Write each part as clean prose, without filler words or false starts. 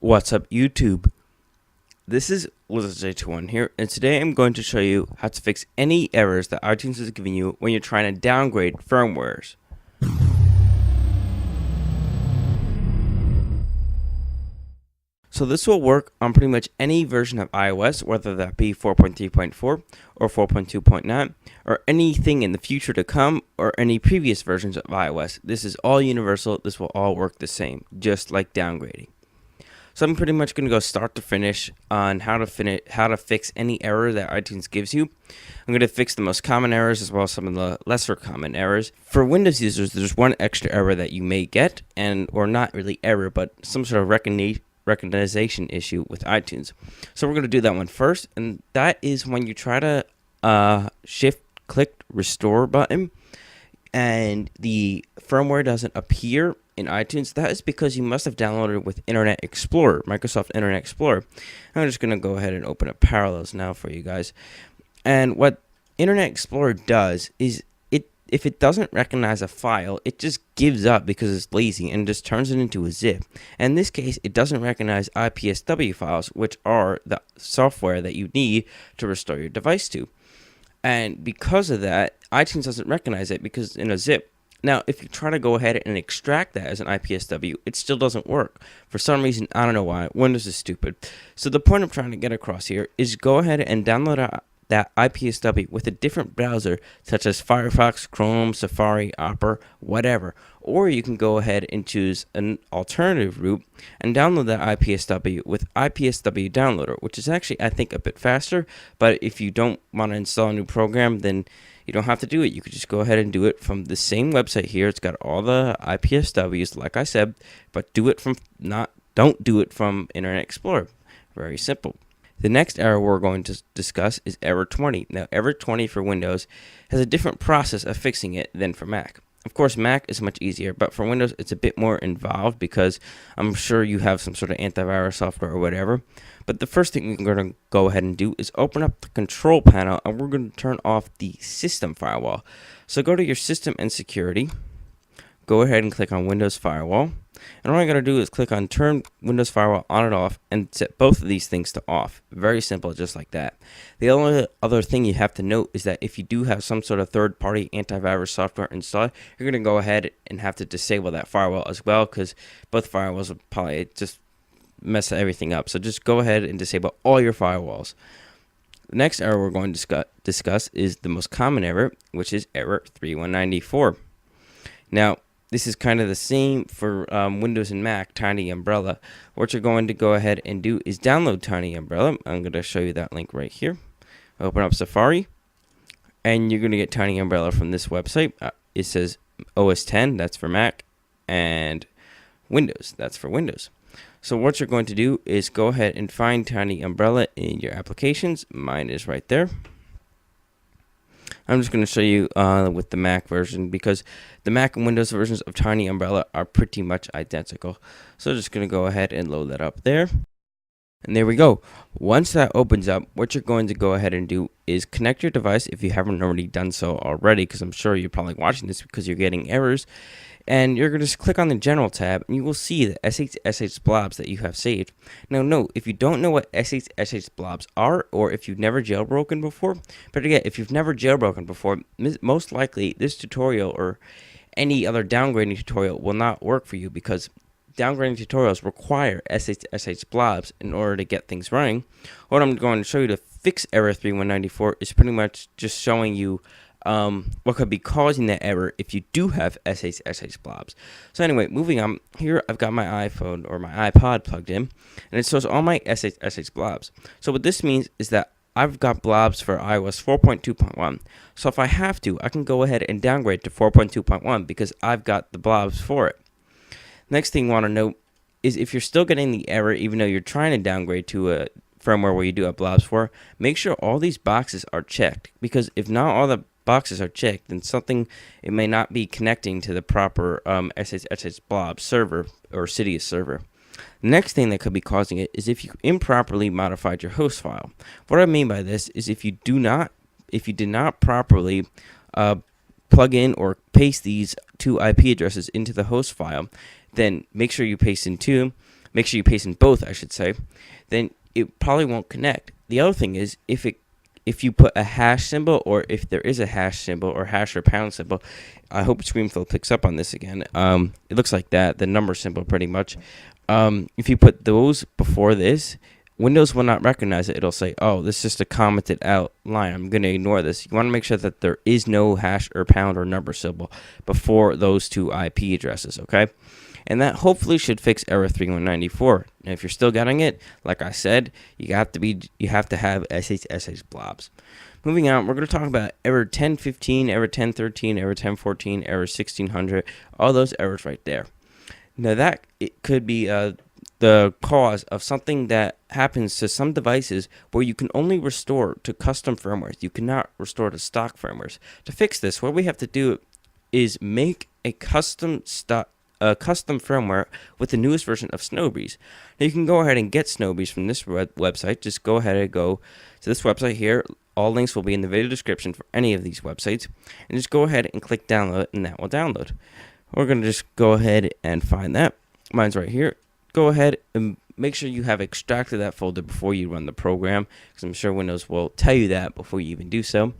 What's up, YouTube? This is Lizard21 here, and today I'm going to show you how to fix any errors that iTunes is giving you when you're trying to downgrade firmwares. So this will work on pretty much any version of iOS, whether that be 4.3.4 or 4.2.9, or anything in the future to come, or any previous versions of iOS. This is all universal. This will all work the same, just like downgrading. So I'm pretty much going to go start to finish on how to fix any error that iTunes gives you. I'm going to fix the most common errors as well as some of the lesser common errors. For Windows users, there's one extra error that you may get, or not really error, but some sort of recognition issue with iTunes. So we're going to do that one first, and that is when you try to shift-click restore button and the firmware doesn't appear in iTunes. That is because you must have downloaded it with Internet Explorer, Microsoft Internet Explorer. I'm just going to go ahead and open up Parallels now for you guys. And what Internet Explorer does is, if it doesn't recognize a file, it just gives up because it's lazy and just turns it into a zip. And in this case, it doesn't recognize IPSW files, which are the software that you need to restore your device to. And because of that, iTunes doesn't recognize it because it's in a zip. Now, if you try to go ahead and extract that as an IPSW, it still doesn't work. For some reason, I don't know why. Windows is stupid. So the point I'm trying to get across here is go ahead and download that IPSW with a different browser, such as Firefox, Chrome, Safari, Opera, whatever. Or you can go ahead and choose an alternative route and download that IPSW with IPSW Downloader, which is actually, I think, a bit faster. But if you don't want to install a new program, then you don't have to do it. You could just go ahead and do it from the same website here. It's got all the IPSWs, like I said, but don't do it from Internet Explorer. Very simple. The next error we're going to discuss is error 20. Now, error 20 for Windows has a different process of fixing it than for Mac. Of course, Mac is much easier, but for Windows, it's a bit more involved because I'm sure you have some sort of antivirus software or whatever. But the first thing we're going to go ahead and do is open up the control panel, and we're going to turn off the system firewall. So go to your system and security. Go ahead and click on Windows Firewall. And all I got to do is click on Turn Windows Firewall on and off and set both of these things to off. Very simple, just like that. The only other thing you have to note is that if you do have some sort of third-party antivirus software installed, you're going to go ahead and have to disable that firewall as well, because both firewalls will probably just mess everything up. So just go ahead and disable all your firewalls. The next error we're going to discuss is the most common error, which is error 3194. Now, this is kind of the same for Windows and Mac, TinyUmbrella. What you're going to go ahead and do is download TinyUmbrella. I'm going to show you that link right here. Open up Safari, and you're going to get TinyUmbrella from this website. It says OS 10, that's for Mac, and Windows, that's for Windows. So what you're going to do is go ahead and find TinyUmbrella in your applications. Mine is right there. I'm just going to show you with the Mac version, because the Mac and Windows versions of TinyUmbrella are pretty much identical. So just going to go ahead and load that up there. And there we go. Once that opens up, what you're going to go ahead and do is connect your device if you haven't already done so already, because I'm sure you're probably watching this because you're getting errors. And you're going to just click on the General tab, and you will see the SHSH blobs that you have saved. Now, note, if you don't know what SHSH blobs are, or if you've never jailbroken before, but again, if you've never jailbroken before, most likely this tutorial or any other downgrading tutorial will not work for you, because downgrading tutorials require SHSH blobs in order to get things running. What I'm going to show you to fix error 3194 is pretty much just showing you what could be causing that error if you do have SHSH blobs. So anyway, moving on, here I've got my iPhone or my iPod plugged in, and it shows all my SHSH blobs. So what this means is that I've got blobs for iOS 4.2.1. So if I have to, I can go ahead and downgrade to 4.2.1 because I've got the blobs for it. Next thing you want to note is if you're still getting the error even though you're trying to downgrade to a firmware where you do have blobs for, make sure all these boxes are checked, because if not all the boxes are checked, then it may not be connecting to the proper SHSH blob server or Cydia server. The next thing that could be causing it is if you improperly modified your host file. What I mean by this is if you did not properly plug in or paste these two IP addresses into the host file, then make sure you paste in two. make sure you paste in both, I should say, then it probably won't connect. The other thing is if you put a hash symbol, or if there is a hash symbol or hash or pound symbol, I hope ScreenFlow picks up on this again. It looks like that, the number symbol pretty much. If you put those before this, Windows will not recognize it. It'll say, oh, this is just a commented out line. I'm going to ignore this. You want to make sure that there is no hash or pound or number symbol before those two IP addresses, okay? And that hopefully should fix error 3194. And if you're still getting it, like I said, you have to have SSH blobs. Moving on, we're going to talk about error 1015, error 1013, error 1014, error 1600, all those errors right there. Now that it could be the cause of something that happens to some devices where you can only restore to custom firmwares. You cannot restore to stock firmwares. To fix this, what we have to do is make a custom firmware with the newest version of Snowbreeze. Now you can go ahead and get Snowbreeze from this website. Just go ahead and go to this website here. All links will be in the video description for any of these websites. And just go ahead and click download, and that will download. We're going to just go ahead and find that. Mine's right here. Go ahead and make sure you have extracted that folder before you run the program, because I'm sure Windows will tell you that before you even do so.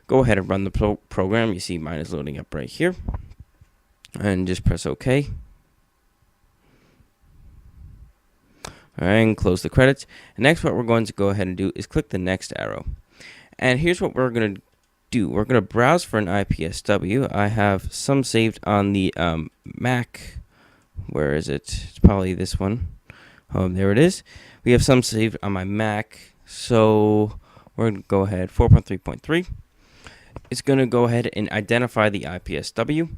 Go ahead and run the program. You see mine is loading up right here. And just press OK. Alright, and close the credits. And next, what we're going to go ahead and do is click the next arrow. And here's what we're going to do. We're going to browse for an IPSW. I have some saved on the Mac. Where is it? It's probably this one. Oh, there it is. We have some saved on my Mac. So we're going to go ahead, 4.3.3. It's going to go ahead and identify the IPSW.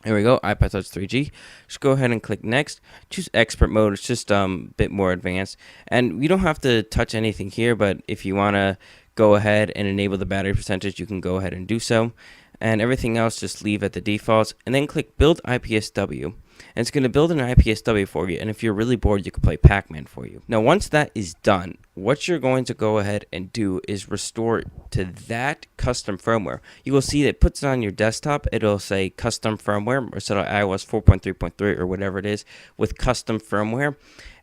Here we go, iPad Touch 3G. Just go ahead and click next. Choose expert mode. It's just a bit more advanced. And you don't have to touch anything here, but if you want to go ahead and enable the battery percentage, you can go ahead and do so. And everything else, just leave at the defaults. And then click Build IPSW. And it's going to build an IPSW for you. And if you're really bored, you can play Pac-Man for you. Now, once that is done, what you're going to go ahead and do is restore to that custom firmware. You will see that it puts it on your desktop. It'll say custom firmware, or set on iOS 4.3.3 or whatever it is with custom firmware.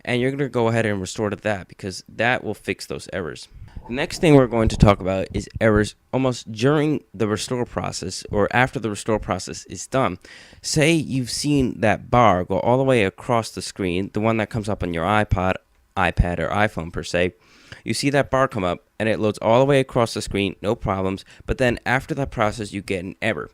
And you're going to go ahead and restore to that, because that will fix those errors. The next thing we're going to talk about is errors almost during the restore process or after the restore process is done. Say you've seen that bar go all the way across the screen, the one that comes up on your iPad, or iPhone per se. You see that bar come up and it loads all the way across the screen, no problems. But then after that process, you get an error.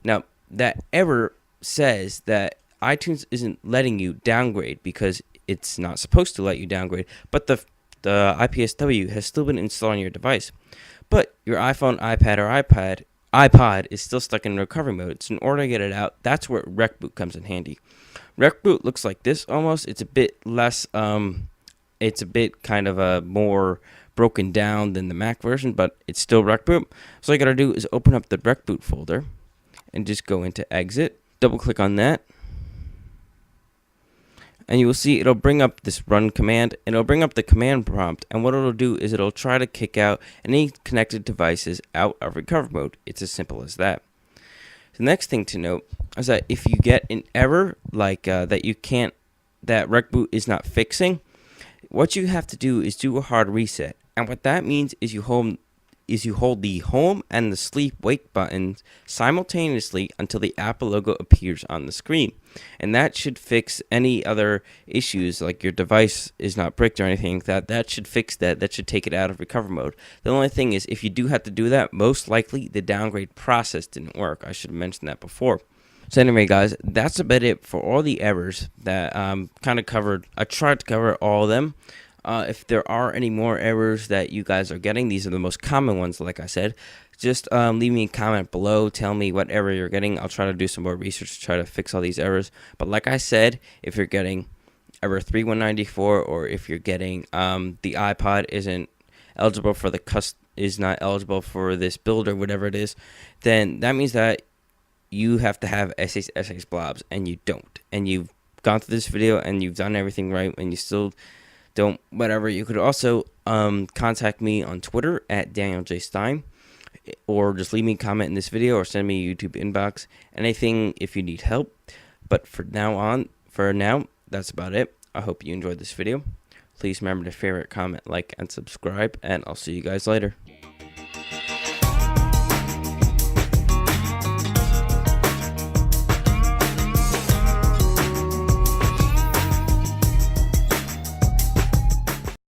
Now, that error says that iTunes isn't letting you downgrade because it's not supposed to let you downgrade, but the IPSW has still been installed on your device. But your iPhone, iPad, or iPod is still stuck in recovery mode. So in order to get it out, that's where RecBoot comes in handy. RecBoot looks like this almost. It's a bit less, it's a bit kind of a more broken down than the Mac version, but it's still RecBoot. So all you gotta do is open up the RecBoot folder and just go into Exit. Double click on that. And you will see it'll bring up this run command, and it'll bring up the command prompt, and what it'll do is it'll try to kick out any connected devices out of recovery mode. It's as simple as that. The next thing to note is that if you get an error like that RecBoot is not fixing, what you have to do is do a hard reset. And what that means is you hold the home and the sleep wake buttons simultaneously until the Apple logo appears on the screen. And that should fix any other issues, like your device is not bricked or anything like that. That should fix that. That should take it out of recovery mode. The only thing is, if you do have to do that, most likely the downgrade process didn't work. I should have mentioned that before. So anyway, guys, that's about it for all the errors that kind of covered. I tried to cover all of them. If there are any more errors that you guys are getting, these are the most common ones, like I said, just leave me a comment below. Tell me what error you're getting. I'll try to do some more research to try to fix all these errors. But like I said, if you're getting error 3194, or if you're getting the iPod isn't eligible for is not eligible for this build or whatever it is, then that means that you have to have SSH blobs, and you don't. And you've gone through this video and you've done everything right, and you still don't, whatever. You could also contact me on Twitter at Daniel J. Stein, or just leave me a comment in this video or send me a YouTube inbox. Anything if you need help. But for now, that's about it. I hope you enjoyed this video. Please remember to favorite, comment, like, and subscribe, and I'll see you guys later.